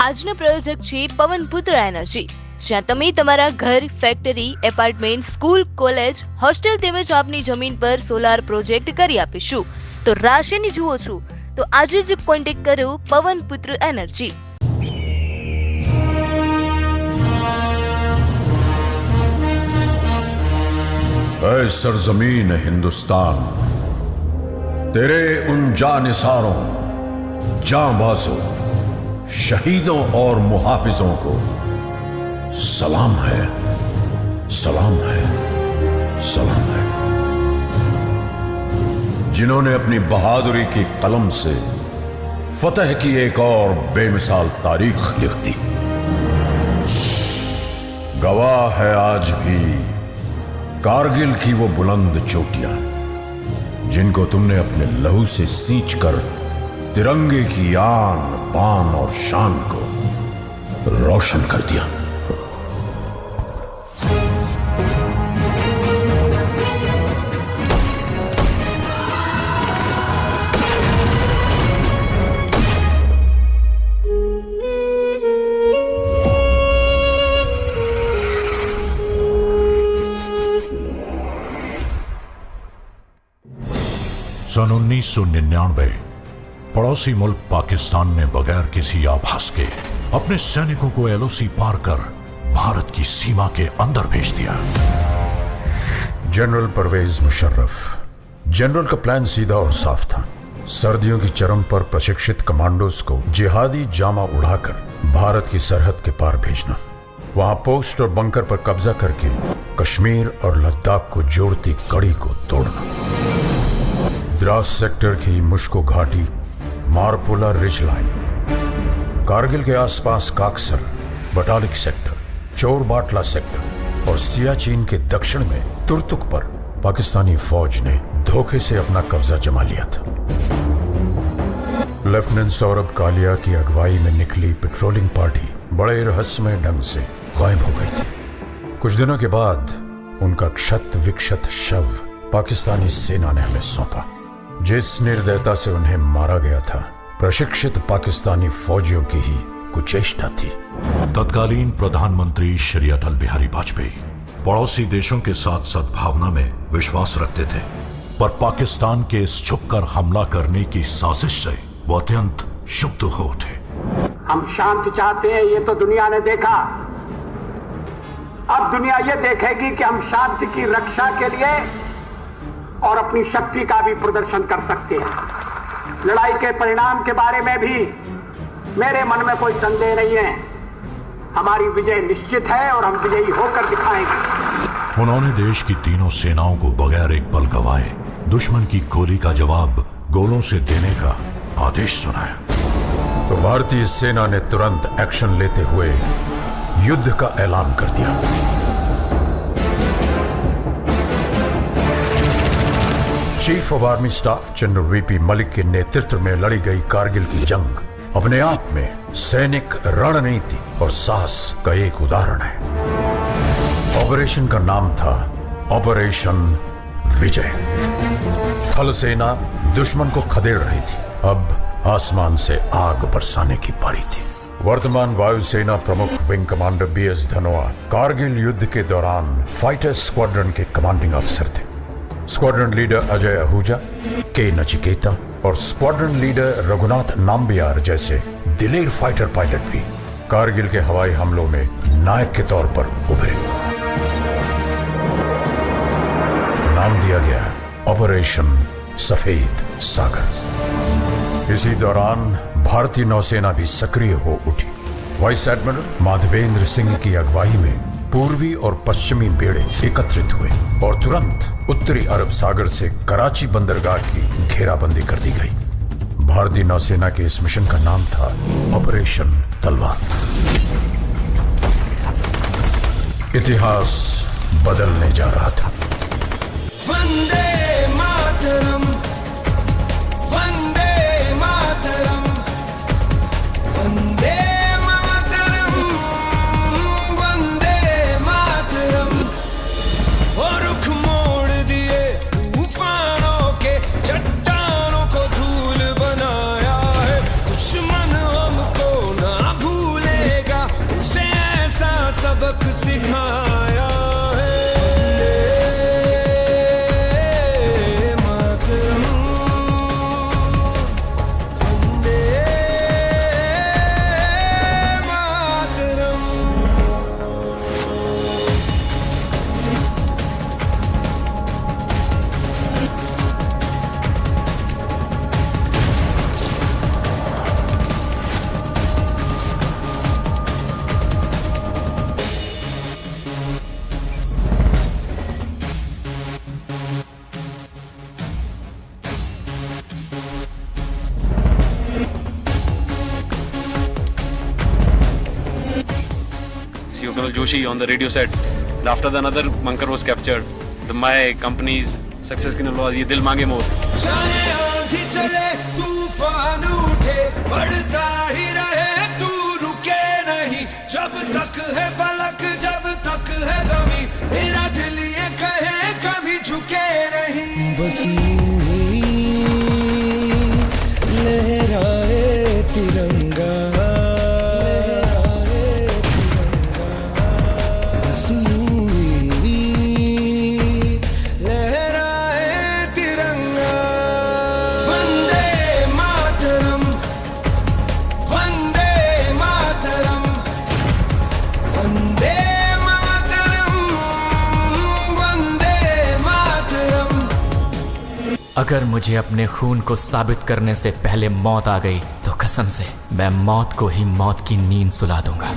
આજનો પ્રોજેક્ટ છે પવનપુત્ર એનર્જી, જ્યાં તમે તમારા ઘર, factory, apartment, school, college, hostel તેમજ આપની જમીન પર સોલાર પ્રોજેક્ટ કરી આપીશું. તો રાશિની જુઓ છો તો આજે જ કોન્ટેક્ટ કરો પવનપુત્ર એનર્જી. ऐ सरजमीन हिंदुस्तान, तेरे उन जानिसारों, जांबाजों, शहीदों और मुहाफिजों को सलाम है, सलाम है, सलाम है, जिन्होंने अपनी बहादुरी की कलम से फतह की एक और बेमिसाल तारीख लिख दी. गवाह है आज भी कारगिल की वो बुलंद चोटियां, जिनको तुमने अपने लहू से सींच कर तिरंगे की आन, बान और शान को रोशन कर दिया. सन 1999 पड़ोसी मुल्क पाकिस्तान ने बगैर किसी आभास के अपने सैनिकों को एलओसी पार कर भारत की सीमा के अंदर भेज दिया. जनरल परवेज मुशर्रफ. जनरल का प्लान सीधा और साफ था. सर्दियों की चरम पर प्रशिक्षित कमांडोज को जिहादी जामा उड़ाकर भारत की सरहद के पार भेजना, वहां पोस्ट और बंकर पर कब्जा करके कश्मीर और लद्दाख को जोड़ती कड़ी को तोड़ना. द्रास सेक्टर की मुश्को घाटी, मारपुला रिज लाइन, कारगिल के आसपास काकसर, बटालिक सेक्टर, चोरबाटला सेक्टर और सियाचिन के दक्षिण में तुर्तुक पर पाकिस्तानी फौज ने धोखे से अपना कब्जा जमा लिया था. लेफ्टिनेंट सौरभ कालिया की अगुवाई में निकली पेट्रोलिंग पार्टी बड़े रहस्यमय ढंग से गायब हो गई थी. कुछ दिनों के बाद उनका क्षत विक्षत शव पाकिस्तानी सेना ने हमें सौंपा. जिस निर्दयता से उन्हें मारा गया था, प्रशिक्षित पाकिस्तानी फौजियों की ही कुचेष्टा थी. तत्कालीन प्रधानमंत्री श्री अटल बिहारी वाजपेयी पड़ोसी देशों के साथ सद्भावना में विश्वास रखते थे, पर पाकिस्तान के इस छुपकर हमला करने की साजिश से वो अत्यंत क्षुब्ध हो उठे. हम शांति चाहते हैं, ये तो दुनिया ने देखा. अब दुनिया ये देखेगी कि हम शांति की रक्षा के लिए और अपनी शक्ति का भी प्रदर्शन कर सकते हैं. लड़ाई के परिणाम के बारे में भी मेरे मन में कोई संदेह नहीं है. हमारी विजय निश्चित है और हम विजयी होकर दिखाएंगे. उन्होंने देश की तीनों सेनाओं को बगैर एक पल गवाए दुश्मन की गोली का जवाब गोलों से देने का आदेश सुनाया. तो भारतीय सेना ने तुरंत एक्शन लेते हुए युद्ध का ऐलान कर दिया. Chief of army staff general VP Malik के नेतृत्व में लड़ी गई कारगिल की जंग अपने आप में सैनिक रणनीति और साहस का एक उदाहरण है. ऑपरेशन का नाम था ऑपरेशन विजय. थल सेना दुश्मन को खदेड़ रही थी, अब आसमान से आग बरसाने की पारी थी. वर्तमान वायुसेना प्रमुख wing commander BS Dhanoa Kargil युद्ध के दौरान फाइटर स्क्वाड्रन के कमांडिंग ऑफिसर थे. Squadron leader Ajay Ahuja, K Nachiketa और स्क्वाड्रन लीडर रघुनाथ नाम्बियार जैसे दिलेर फाइटर पायलट भी कारगिल के हवाई हमलों में नायक के तौर पर उभरे. नाम दिया गया ऑपरेशन सफेद सागर. इसी दौरान भारतीय नौसेना भी सक्रिय हो उठी. वाइस एडमिरल माधवेंद्र सिंह की अगुवाई में पूर्वी और पश्चिमी बेड़े एकत्रित हुए और तुरंत उत्तरी अरब सागर से कराची बंदरगाह की घेराबंदी कर दी गई. भारतीय नौसेना के इस मिशन का नाम था ऑपरेशन तलवार. इतिहास बदलने जा रहा था. वंदे मातरम, वंदे मातरम, वंदे मातरम, वंदे मातरम. और रुख मोड़ दिए तूफानों के, चट्टानों को धूल बनाया है. दुश्मन हमको ना भूल Colonel Joshi on the radio set. After the another bunker was captured, my company's success की नलवाज ये दिल मांगे मोर. चाहे आंधी चले तूफान उठे बढ़ता ही रहे तू रुके नहीं जब तक है फलक जब तक है ज़मीं मेरा दिल ये कहे कभी झुके नहीं बस यूं ही लहराए तिरंगा बस यूं ही लहराए तिरंगा वंदे मातरम वंदे मातरम वंदे मातरम वंदे मातरम। अगर मुझे अपने खून को साबित करने से पहले मौत आ गई तो कसम से मैं मौत को ही मौत की नींद सुला दूंगा।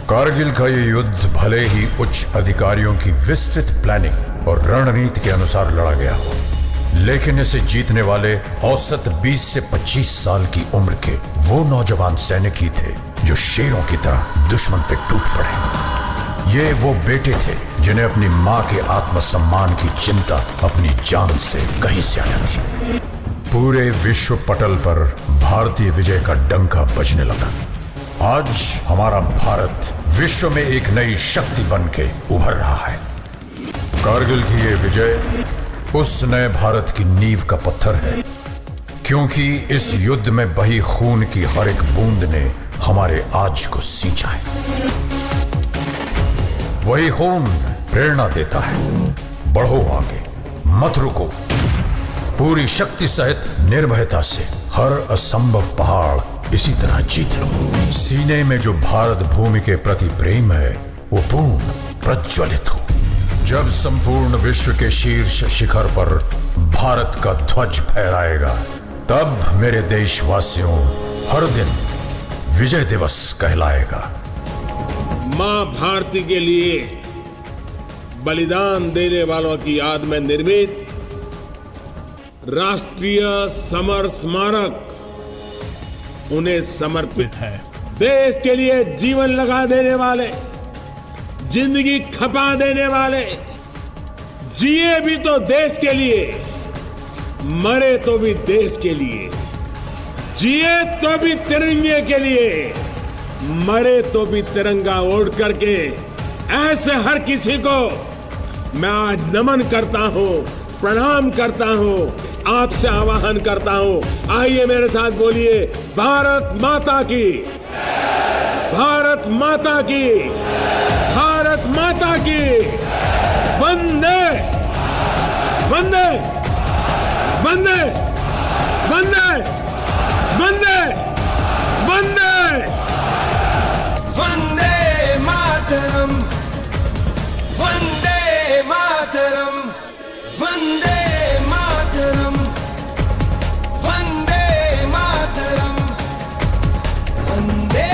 कारगिल का ये युद्ध भले ही उच्च अधिकारियों की विस्तृत प्लानिंग और रणनीति के अनुसार लड़ा गया हो, लेकिन इसे जीतने वाले औसत 20 से 25 साल की उम्र के वो नौजवान सैनिक ही थे जो शेरों की तरह दुश्मन पे टूट पड़े। ये वो बेटे थे जिन्हें अपनी माँ के आत्मसम्मान की चिंता अपनी जान से कहीं ज्यादा थी। पूरे विश्व पटल पर भारतीय विजय का डंका बजने लगा। आज हमारा भारत विश्व में एक नई शक्ति बन के उभर रहा है। कारगिल की ये विजय उस नए भारत की नींव का पत्थर है, क्योंकि इस युद्ध में बही खून की हर एक बूंद ने हमारे आज को सींचा है। वही खून प्रेरणा देता है, बढ़ो आगे, मत रुको, पूरी शक्ति सहित निर्भयता से हर असंभव पहाड़ इसी तरह जीत लो। सीने में जो भारत भूमि के प्रति प्रेम है वो पूर्ण प्रज्वलित हो। जब संपूर्ण विश्व के शीर्ष शिखर पर भारत का ध्वज फहराएगा, तब मेरे देशवासियों हर दिन विजय दिवस कहलाएगा। मां भारती के लिए बलिदान देने वालों की याद में निर्मित राष्ट्रीय समर स्मारक उन्हें समर्पित है। देश के लिए जीवन लगा देने वाले, जिंदगी खपा देने वाले, जिए भी तो देश के लिए, मरे तो भी देश के लिए, जिए तो भी तिरंगे के लिए, मरे तो भी तिरंगा ओढ़ करके ऐसे हर किसी को मैं आज नमन करता हूं, प्रणाम करता हूं, आपसे आह्वान करता हूं। आइए मेरे साथ बोलिए, भारत माता की, भारत माता की, भारत माता की, वंदे वंदे वंदे वंदे वंदे वंदे वंदे मातरम वंदे मातरम वंदे मातरम वंदे मातरम वंदे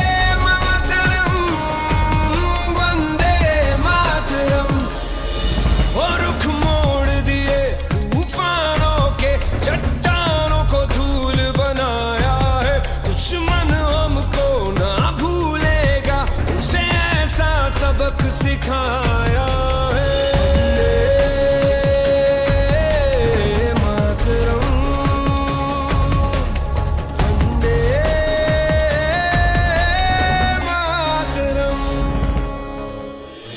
मातरम वंदे मातरम। और रुख मोड़ दिए तूफानों के, चट्टानों को धूल बनाया है, दुश्मन हमको ना भूलेगा, उसे ऐसा सबक सिखाया है। वंदे मातरम वंदे मातरम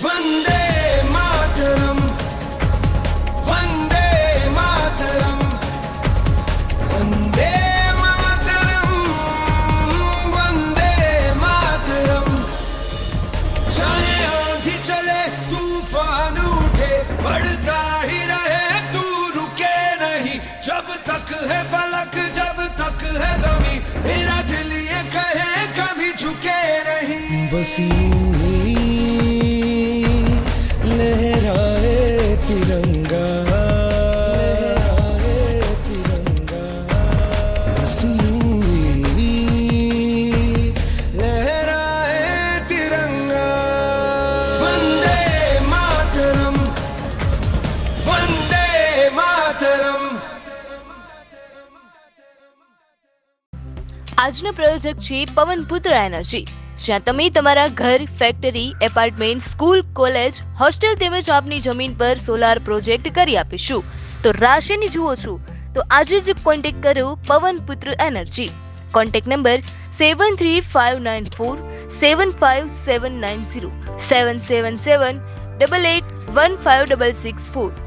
वंदे मातरम वंदे मातरम वंदे मातरम वंदे मातरम। चाहे आंधी चले तूफान उठे बढ़ता ही रहे तू रुके नहीं जब तक है फलक जब तक है ज़मीं मेरा दिल ये कहे कभी झुके नहीं बस यूं ही लहराए तिरंगा लहराए तिरंगा बस यूं ही लहराए तिरंगा। वंदे मातरम वंदे मातरम। આજનો પ્રોજેક્ટ છે પવન પુત્ર એનર્જી, જ્યાં તમે તમારા ઘર, factory, apartment, school, college, hostel તેમજ આપની જમીન પર સોલાર પ્રોજેક્ટ કરી આપીશું. તો રાશિની જુઓ છો તો આજે જ કોન્ટેક્ટ કરો પવનપુત્ર એનર્જી. Contact number 7359475790 77788156664.